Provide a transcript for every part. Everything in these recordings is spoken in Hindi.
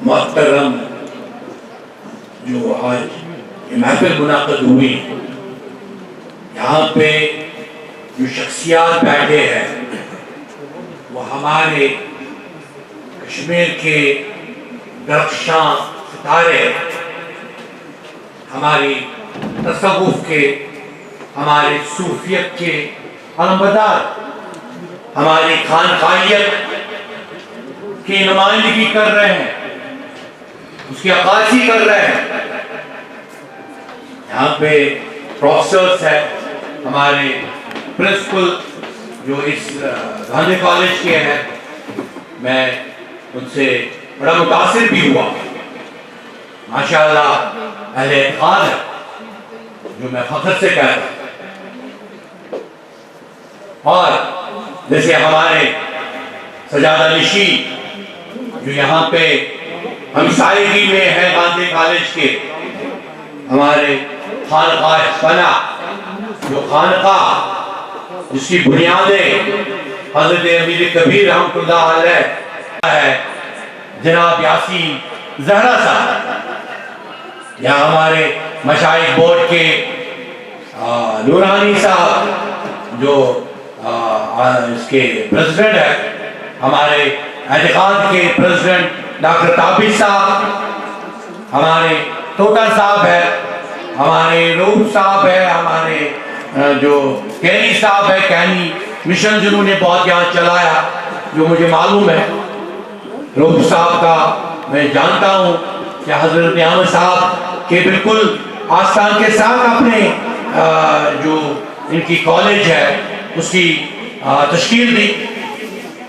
मोहतरम जो आज ये महफिल मुनाक़िद हुई, यहाँ पे जो शख्सियात बैठे हैं वो हमारे कश्मीर के दरख्शां सितारे, हमारी तसव्वुफ़ के, हमारे सूफियत के अलमबरदार, हमारी खानकाहियत की नुमाइंदगी कर रहे हैं, उसकी अक्कासी कर रहे हैं। यहाँ पे प्रोफेसर्स हैं, हमारे प्रिंसिपल जो इस गांधी कॉलेज के हैं, मैं उनसे बड़ा मुतासिर भी हुआ। माशाअल्लाह अहले इत्क़ाद है, जो मैं फख्र से कहता हूँ। और जैसे हमारे सजादा निशी जो यहाँ पे हम सायगी में है गांधी कॉलेज के, हमारे खानकाह बना जो खानकाह जिसकी बुनियादें हज़रत अमीर कबीर रहमतुल्लाह अलैह है, जनाब यासीन ज़हरा साहब, या हमारे मशाइख बोर्ड के नूरानी साहब जो इसके प्रेसिडेंट है, हमारे एतिकाद के प्रेसिडेंट डॉक्टर ताबिश साहब, हमारे तोता साहब है, हमारे रूप साहब है, हमारे जो कैनी साहब है, कैनी मिशन जिन्होंने बहुत यहाँ चलाया, जो मुझे मालूम है। रूप साहब का मैं जानता हूँ कि हजरत अहमद साहब के बिल्कुल आस्थान के साथ अपने जो इनकी कॉलेज है उसकी तश्कील दी,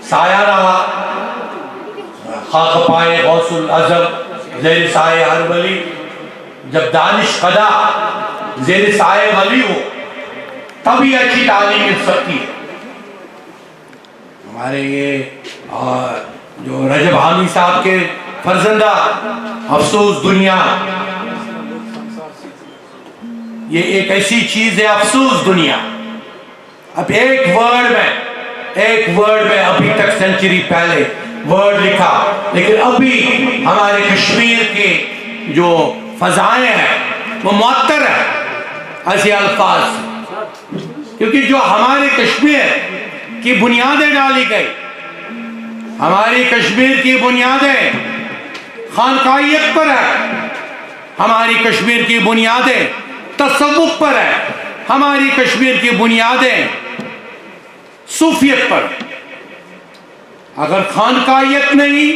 साया रहा, खाक पाए गौसुल आज़म ज़ेर साए हर वली, जब दानिश कदा ज़ेर साए वली हो तभी अच्छी तालीम मिल सकती है। हमारे ये जो रजब हामी साहब के फर्जंदा अफसोस दुनिया, ये एक ऐसी चीज है अफसोस दुनिया। अब एक वर्ड में अभी तक सेंचुरी पहले वर्ड लिखा, लेकिन अभी हमारे कश्मीर के जो फजाएं हैं वो मुअत्तर है ऐसे अल्फाज, क्योंकि जो हमारे कश्मीर की बुनियादें डाली गई, हमारी कश्मीर की बुनियादें खानकाहियत पर है, हमारी कश्मीर की बुनियादें तसव्वुफ़ पर है, हमारी कश्मीर की बुनियादें सूफियत पर। अगर खानकाहियत नहीं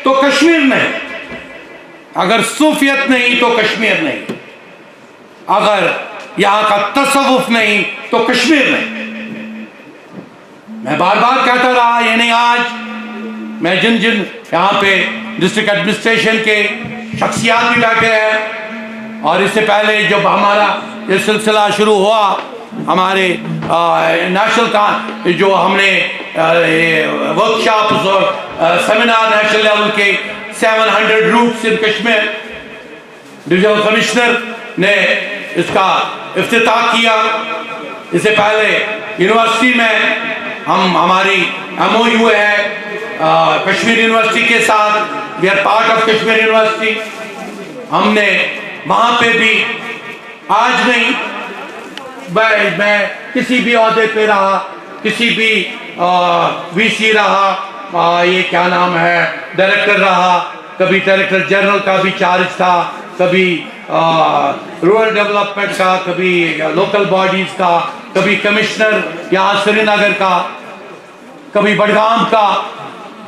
तो कश्मीर नहीं, अगर सूफियत नहीं तो कश्मीर नहीं, अगर यहाँ का तसव्वुफ़ नहीं तो कश्मीर नहीं। मैं बार बार कहता रहा, ये नहीं आज, मैं जिन जिन यहाँ पे डिस्ट्रिक्ट एडमिनिस्ट्रेशन के शख्सियात भी बैठे हैं, और इससे पहले जब हमारा ये सिलसिला शुरू हुआ, हमारे नेशनल का जो हमने वर्कशॉप्स और सेमिनार नेशनल लेवल के 700 roots in Kashmir, divisional commissioner ने इसका इफ्तिताह किया। इससे पहले यूनिवर्सिटी में हमारी MOU है कश्मीर यूनिवर्सिटी के साथ, we are part of Kashmir university. हमने वहाँ पे भी आज नहीं, मैं किसी भी ओहदे पे रहा, किसी भी VC रहा, ये क्या नाम है, डायरेक्टर रहा, कभी डायरेक्टर जनरल का भी चार्ज था, कभी रूरल डेवलपमेंट का, कभी लोकल बॉडीज का, कभी कमिश्नर यहाँ श्रीनगर का, कभी बड़गाम का।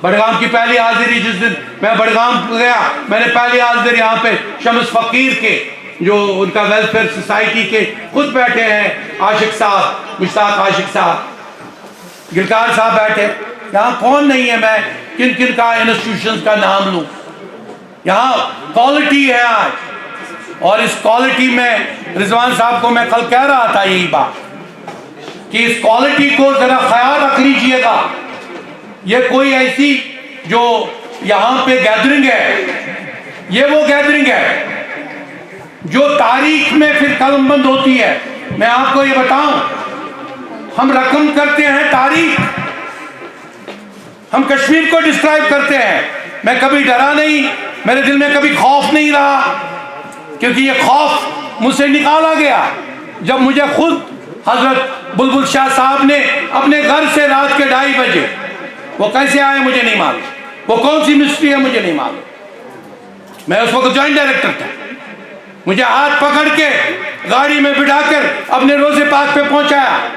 बड़गाम की पहली हाजिरी जिस दिन मैं बड़गाम गया, मैंने पहली हाजिरी यहाँ पे शम्स फकीर के, जो उनका वेलफेयर सोसाइटी के खुद बैठे हैं, आशिक साहब, मुश्ताक आशिक साहब, गिलकार साहब बैठे। यहाँ कौन नहीं है, मैं किन किन का इंस्टीट्यूशंस का नाम लूँ। यहाँ क्वालिटी है आज, और इस क्वालिटी में रिजवान साहब को मैं कल कह रहा था यही बात कि इस क्वालिटी को जरा ख्याल रख लीजिएगा। ये कोई ऐसी जो यहाँ पे गैदरिंग है, ये वो गैदरिंग है जो तारीख में फिर कलमबंद होती है। मैं आपको ये बताऊं, हम रकम करते हैं तारीख, हम कश्मीर को डिस्क्राइब करते हैं, मैं कभी डरा नहीं, मेरे दिल में कभी खौफ नहीं रहा, क्योंकि ये खौफ मुझसे निकाला गया जब मुझे खुद हजरत बुलबुल शाह साहब ने अपने घर से रात के 2:30 बजे, वो कैसे आए मुझे नहीं मालूम, वो कौन सी मिस्ट्री है मुझे नहीं मालूम, मैं उस वक्त जॉइंट डायरेक्टर था, मुझे हाथ पकड़ के गाड़ी में बिठाकर अपने रोजे पाक पे पहुंचाया।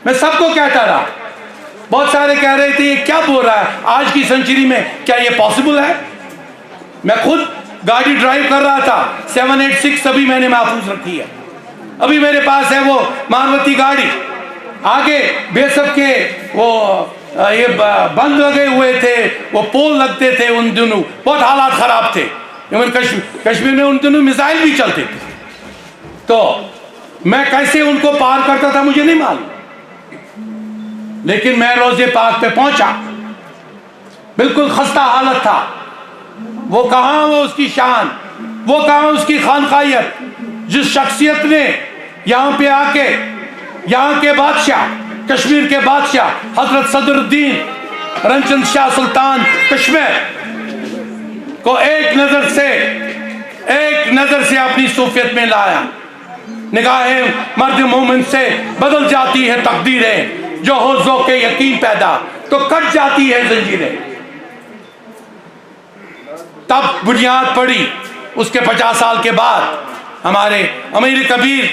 मैं सबको कहता रहा, बहुत सारे कह रहे थे ये क्या बोल रहा है, आज की सेंचुरी में क्या ये पॉसिबल है। मैं खुद गाड़ी ड्राइव कर रहा था, 786 अभी मैंने महफूज रखी है, अभी मेरे पास है वो मारुति गाड़ी। आगे बेसब के वो ये बंद लगे हुए थे, वो पोल लगते थे, उन दिनों बहुत हालात खराब थे, कश्मीर में उन दिनों मिसाइल भी चलते थे, तो मैं कैसे उनको पार करता था मुझे नहीं मालूम, लेकिन मैं रोजे पाक पे पहुंचा, बिल्कुल खस्ता हालत था। वो कहाँ वो उसकी शान, वो कहाँ उसकी खानकायत, जिस शख्सियत ने यहाँ पे आके यहाँ के बादशाह, कश्मीर के बादशाह हजरत सदरुद्दीन रंजन शाह सुल्तान कश्मीर को एक नजर से अपनी सूफियत में लाया। निगाहे मर्द मोमिन से बदल जाती है तकदीरें, जो हो ज़ौक़े यकीन पैदा तो कट जाती है जंजीरें। तब बुनियाद पड़ी, उसके 50 साल के बाद हमारे अमीर कबीर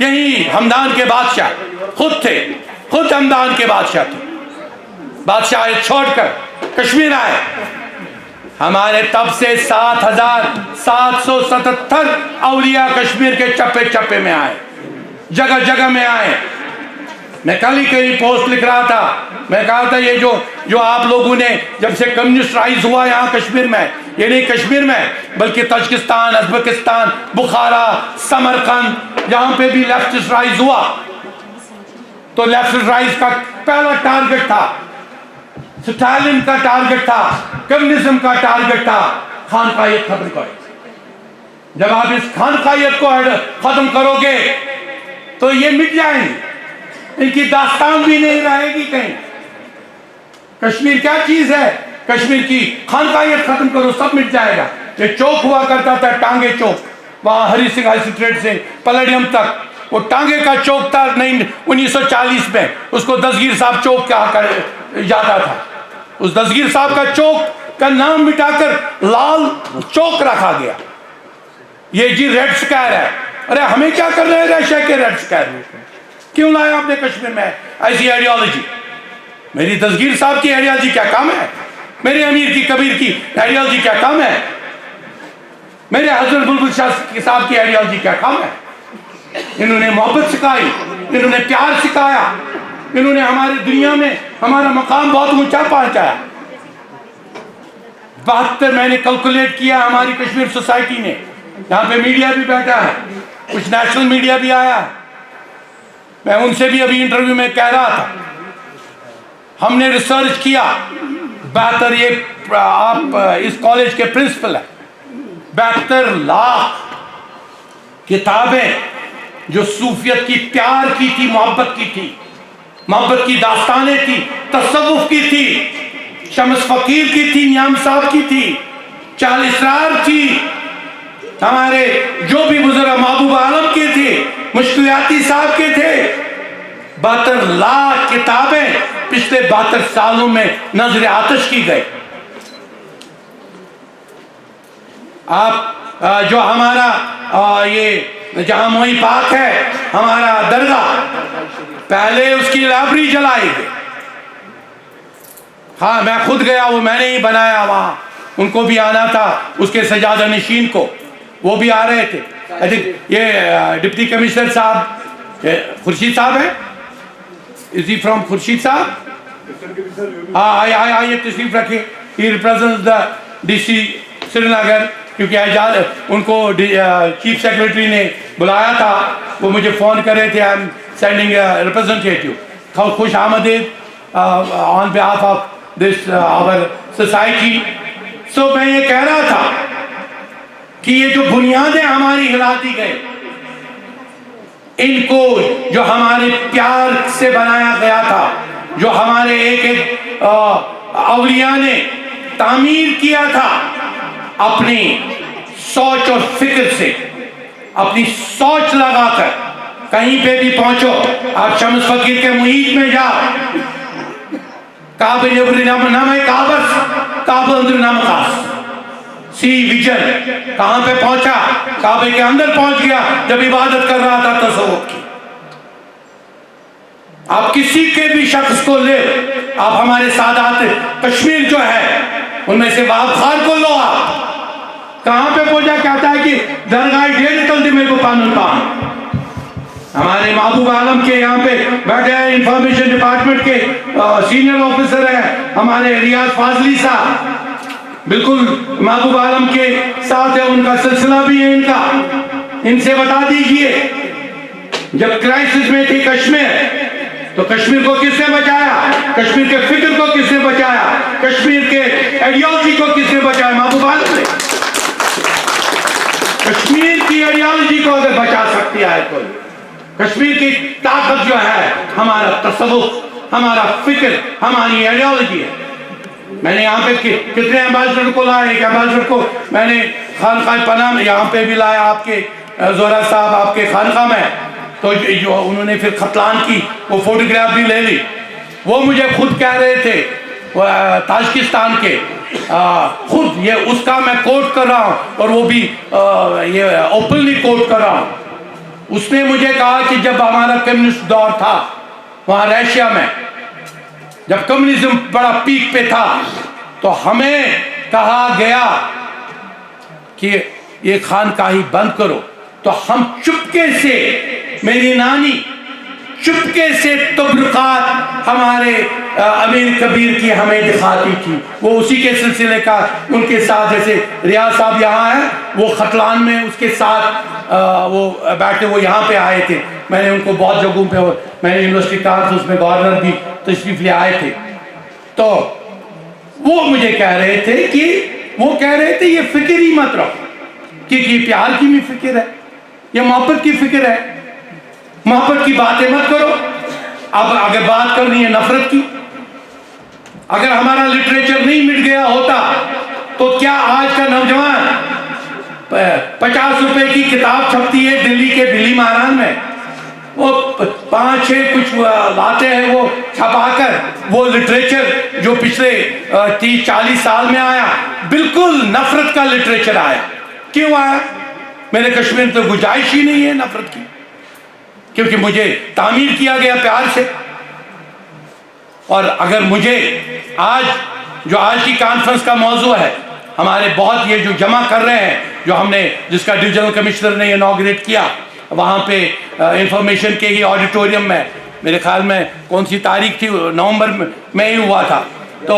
यही हमदान के बादशाह खुद थे, खुद हमदान के बादशाह थे, बादशाह छोड़कर कश्मीर आए। हमारे तब से 7,777 औलिया कश्मीर के चप्पे चप्पे में आए, जगह जगह में आए। मैं कल ही कहीं पोस्ट लिख रहा था, मैं कहा था ये जो आप लोगों ने जब से कम्युनिस्ट राइज हुआ यहाँ कश्मीर में, ये नहीं कश्मीर में बल्कि तजिकिस्तान, उज़्बेकिस्तान, बुखारा, समरकंद, जहाँ पे भी लेफ्टिस्ट राइज हुआ, तो लेफ्टिस्ट राइज का पहला टारगेट था, स्टालिन का टारगेट था, कम्युनिज्म का टारगेट था खानकायत खत्म करो। जब आप इस खानकायत को खत्म करोगे तो ये मिट जाएंगे, इनकी दास्तान भी नहीं रहेगी कहीं। कश्मीर क्या चीज है, कश्मीर की खानकायत खत्म करो सब मिट जाएगा। ये चौक हुआ करता था, टांगे चौक, वहां हरी सिंह हाई स्ट्रीट से पलेडियम तक, वो टांगे का चौक था। 1940 में उसको दस्तगीर साहब चौक कहा कर जाता था। उस दस्तगीर साहब का चौक का नाम मिटाकर लाल चौक रखा गया। ये जी रेड स्क्वायर है। अरे हमें क्या कर रहे हैं रशिया के रेड स्क्वायर, क्यों लाया आपने कश्मीर में ऐसी आइडियोलॉजी? मेरी दस्तगीर साहब की आइडियोलॉजी क्या काम है? मेरे अमीर की कबीर की आइडियोलॉजी क्या काम है? मेरे हजरत बुलबुल शाह साहब की आइडियोलॉजी क्या काम है? इन्होंने मोहब्बत सिखाई, इन्होंने प्यार सिखाया, इन्होंने हमारे दुनिया में हमारा मकाम बहुत ऊंचा पहुंचाया। 72 मैंने कैलकुलेट किया हमारी कश्मीर सोसाइटी ने, यहाँ पे मीडिया भी बैठा है, कुछ नेशनल मीडिया भी आया है, मैं उनसे भी अभी इंटरव्यू में कह रहा था, हमने रिसर्च किया। 72 ये आप इस कॉलेज के प्रिंसिपल है, 72 लाख किताबें जो सूफियत की, प्यार की थी, मोहब्बत की थी, मोहब्बत की दास्तानें थी, तसव्वुफ की थी, शम्स फकीर की थी, नियाम साहब की थी, चाल इसरार थी, हमारे जो भी बुजुर्ग महबूब आलम के थे, मुश्किलाती साहब के थे। 72 लाख किताबें पिछले 72 सालों में नजर आतिश की गई। आप जो हमारा ये जहां मोई पाक है, हमारा दरगाह, पहले उसकी लाइब्रेरी जलाई गई। हाँ मैं खुद गया, वो मैंने ही बनाया, वहां उनको भी आना था, उसके सजादा नशीन को, वो भी आ रहे थे। आई थिंक ये डिप्टी कमिश्नर साहब खुर्शीद साहब है, इज ही फ्रॉम खुर्शीद साहब? हाँ आइए तशरीफ रखे। ही रिप्रेजेंट्स द DC श्रीनगर, क्योंकि एजाज उनको चीफ सेक्रेटरी ने बुलाया था, वो मुझे फ़ोन कर रहे थे, आई एम सेंडिंग रिप्रेजेंटेटिव। खुश आमदीद on behalf of this our society. So मैं ये कह रहा था कि ये जो बुनियादें हमारी हिला दी गई, इनको जो हमारे प्यार से बनाया गया था, जो हमारे एक औलिया ने तामीर किया था अपनी सोच और फिक्र से, अपनी सोच लगाकर। कहीं पे भी पहुंचो, आप शम्स फकीर के मुहीत में जाओ, काबे नाम है काबस, काबे नाम खास सी विजन कहां पे पहुंचा? काबे के अंदर पहुंच गया जब इबादत कर रहा था तसव्वुफ की। आप किसी के भी शख्स को ले, आप हमारे सादात कश्मीर जो है उनमें से वहाब खान को लो, आप कहां पे पहुंचा? कहता है कि दरगाह ढेर निकलती मेरे को कानून पान। हमारे महबूब आलम के यहाँ पे बैठे हैं, इंफॉर्मेशन डिपार्टमेंट के सीनियर ऑफिसर हैं हमारे रियाज फाजली साहब, बिल्कुल महबूब आलम के साथ है, उनका सिलसिला भी है इनका। इनसे बता दीजिए, जब क्राइसिस में थी कश्मीर, तो कश्मीर को किसने बचाया? कश्मीर के फिक्र को किसने बचाया? कश्मीर के आइडियोलॉजी को किसने बचाया? महबूब आलम ने। कश्मीर की आइडियोलॉजी को अगर बचा सकती है कोई, कश्मीर की ताकत जो है हमारा तसव्वुफ, हमारा फिक्र, हमारी आइडियोलॉजी है। मैंने यहाँ पे कितने एम्बेसडर को लाया, एक एम्बेसडर को मैंने खानकाह पनाह में यहाँ पे भी लाया, आपके जोहरा साहब आपके खानकाह में, तो जो उन्होंने फिर खतलान की वो फोटोग्राफ भी ले ली। वो मुझे खुद कह रहे थे, ताजिकिस्तान के खुद, ये उसका मैं कोट कर रहा हूँ और वो भी ये ओपनली कोट कर रहा हूँ। उसने मुझे कहा कि जब हमारा कम्युनिस्ट दौर था वहाँ रशिया में, जब कम्युनिज्म बड़ा पीक पे था, तो हमें कहा गया कि ये खानकाही बंद करो, तो हम चुपके से, मेरी नानी चुपके से तबरुकात हमारे अमीर कबीर की हमें दिखाती थी। वो उसी के सिलसिले का उनके साथ, जैसे रियाज साहब यहाँ हैं, वो खतलान में उसके साथ वो बैठे, वो यहाँ पे आए थे। मैंने उनको बहुत जगहों पे, मैंने यूनिवर्सिटी कॉन्फ्रेंस में गवर्नर भी तशरीफ ले आए थे, तो वो मुझे कह रहे थे कि वो कह रहे थे ये फिक्र ही मत रखो, क्योंकि प्यार की भी फिक्र है, ये मोहब्बत की फिक्र है, मोहब्बत की बातें मत करो। अब अगर बात करनी है नफरत की, अगर हमारा लिटरेचर नहीं मिट गया होता तो क्या आज का नौजवान 50 रुपए की किताब छपती है दिल्ली के बिल्ली महारान में, वो 5-6 कुछ लाते हैं वो छपाकर, वो लिटरेचर जो पिछले 30-40 साल में आया, बिल्कुल नफरत का लिटरेचर आया। क्यों आया? मेरे कश्मीर तो गुंजाइश ही नहीं है नफरत की, क्योंकि मुझे तामीर किया गया प्यार से। और अगर मुझे आज की कॉन्फ्रेंस का मौजू है, हमारे बहुत ये जो जमा कर रहे हैं, जो हमने, जिसका डिविजनल कमिश्नर ने इनॉग्रेट किया वहाँ पे इंफॉर्मेशन के ही ऑडिटोरियम में, मेरे ख्याल में कौन सी तारीख थी, नवंबर में ही हुआ था, तो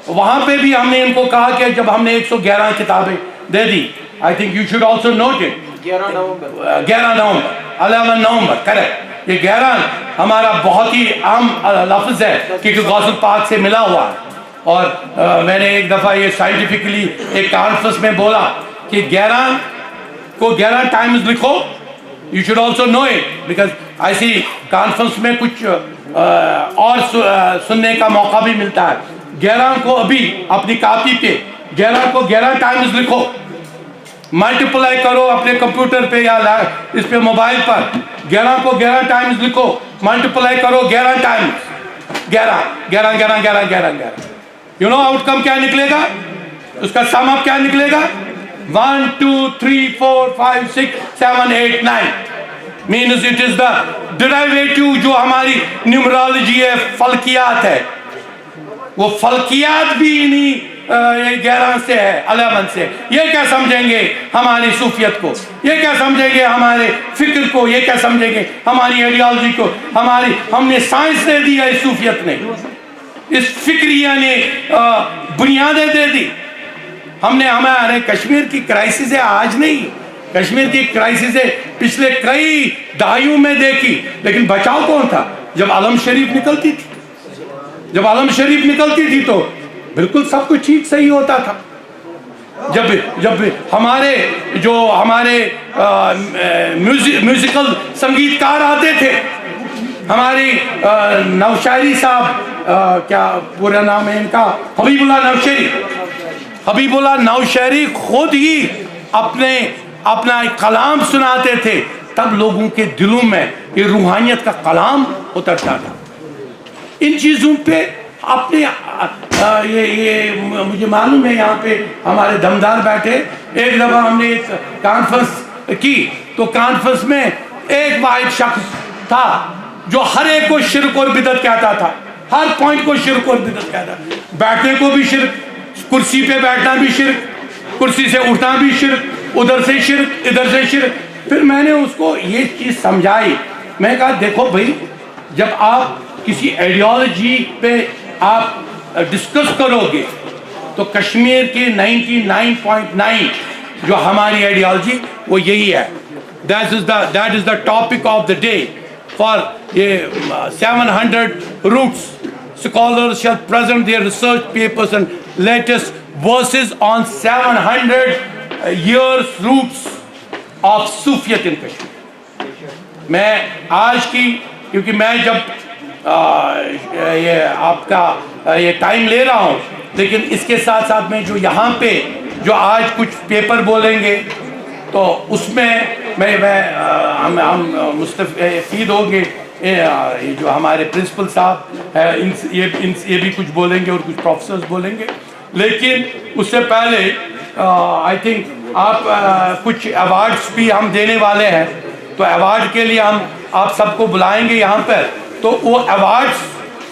वहाँ पे भी हमने इनको कहा कि जब हमने 111 किताबें दे दी, I think you should also note it, 11 November correct, ये 11 हमारा बहुत ही आम लफ्ज़ है क्योंकि गौसुल पाक से मिला हुआ है। और मैंने एक दफ़ा ये साइंटिफिकली एक कॉन्फ्रेंस में बोला कि 11 को 11 टाइम्स लिखो, you should also know it, because ऐसी कॉन्फ्रेंस में कुछ और सुनने का मौका भी मिलता है। 11 को अभी अपनी कॉपी पे 11 को 11 टाइम्स लिखो, मल्टीप्लाई करो अपने कंप्यूटर पे या इस पे मोबाइल पर, 11 को 11 टाइम्स लिखो, मल्टीप्लाई करो 11 टाइम्स, 11 यू नो आउटकम क्या निकलेगा, उसका सम अप क्या निकलेगा, 1 2 3 4 5 6 7 8 9 means it is the derivative. जो हमारी न्यूमरोलॉजी है, फल्कियात है, वो फल्कियात भी इन्हीं 11 से है, 11 से। ये क्या समझेंगे हमारी सूफियत को, ये क्या समझेंगे हमारे फिक्र को, ये क्या समझेंगे हमारी आइडियोलॉजी को। हमने साइंस दे दी है, इस सूफियत ने, इस फिक्रिया ने बुनियादें दे दी। हमने हमारे कश्मीर की क्राइसिस है आज नहीं, कश्मीर की क्राइसिस है पिछले कई दहाइयों में देखी, लेकिन बचाव कौन था? जब आलम शरीफ निकलती थी, जब आलम शरीफ निकलती थी तो बिल्कुल सब कुछ ठीक सही होता था। जब हमारे म्यूजिकल संगीतकार आते थे, हमारी नौशारी साहब, क्या पूरा नाम है इनका, हबीबुल्लाह नौशेरी, हबीबुल्लाह नौशहरी खुद ही अपना एक कलाम सुनाते थे, तब लोगों के दिलों में ये रूहानियत का कलाम उतरता था। इन चीज़ों पे अपने ये मुझे मालूम है, यहाँ पे हमारे दमदार बैठे। एक दफ़ा हमने एक कॉन्फ्रेंस की, तो कॉन्फ्रेंस में एक वाहिद शख्स था जो हर एक को शिरक और बिदअत कहता था, हर पॉइंट को शिरक और बिदअत कहता। बैठने को भी शिरक, कुर्सी पे बैठना भी शिरक, कुर्सी से उठना भी शिरक, उधर से शिरक, इधर से शिरक। फिर मैंने उसको ये चीज़ समझाई। मैं कहा देखो भाई, जब आप किसी आइडियोलॉजी पे आप डिस्कस करोगे तो कश्मीर की 99.9 जो हमारी आइडियोलॉजी वो यही है। That is the topic of the day for ये 700 roots. Scholars shall present their research papers and latest verses on 700 years roots of Sufiyat in Kashmir। मैं आज की, क्योंकि मैं जब ये आपका ये टाइम ले रहा हूँ, लेकिन इसके साथ साथ में जो यहाँ पे जो आज कुछ पेपर बोलेंगे तो उसमें हम मुस्तफ़ीद होंगे। ये जो हमारे प्रिंसिपल साहब है, ये भी कुछ बोलेंगे और कुछ प्रोफेसर्स बोलेंगे। लेकिन उससे पहले आई थिंक आप कुछ अवार्ड्स भी हम देने वाले हैं, तो अवार्ड के लिए हम आप सबको बुलाएंगे यहाँ पर। तो वो अवार्ड्स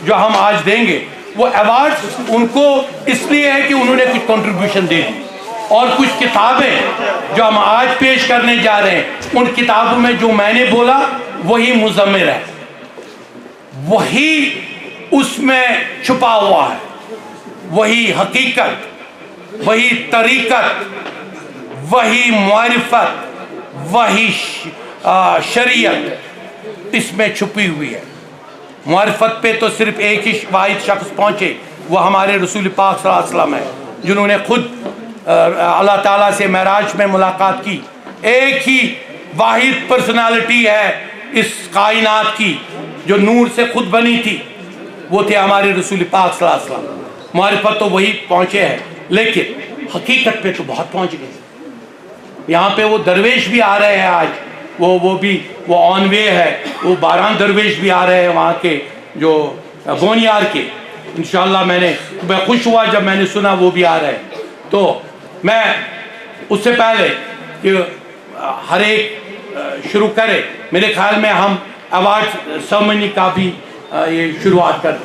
जो हम आज देंगे, वो अवार्ड्स उनको इसलिए है कि उन्होंने कुछ कंट्रीब्यूशन दे दी, और कुछ किताबें जो हम आज पेश करने जा रहे हैं, उन किताबों में जो मैंने बोला वही मुज़म्मिल है, वही उसमें छुपा हुआ है, वही हकीकत, वही तरीक़त, वही मारिफत, वही शरीयत इसमें छुपी हुई है। मारिफत पे तो सिर्फ एक ही वाहिद शख्स पहुँचे, वो हमारे रसूल पाक सल्लल्लाहु अलैहि वसल्लम है, जिन्होंने खुद अल्लाह ताला से महराज में मुलाकात की। एक ही वाहिद पर्सनालिटी है इस कायनात की जो नूर से खुद बनी थी, वो थे हमारे रसूल पाक सल्लल्लाहु अलैहि वसल्लम। मारिफत तो वही पहुँचे हैं, लेकिन हकीकत पे तो बहुत पहुँच गए। यहाँ पे वो दरवेश भी आ रहे हैं आज, वो ऑन वे है, वो 12 दरवेश भी आ रहे हैं वहाँ के जो बोनियार के। इंशाअल्लाह मैं खुश हुआ जब मैंने सुना वो भी आ रहे हैं। तो मैं उससे पहले कि हर एक शुरू करे, मेरे ख्याल में हम अवार्ड सेरेमनी का भी ये शुरुआत करते हैं।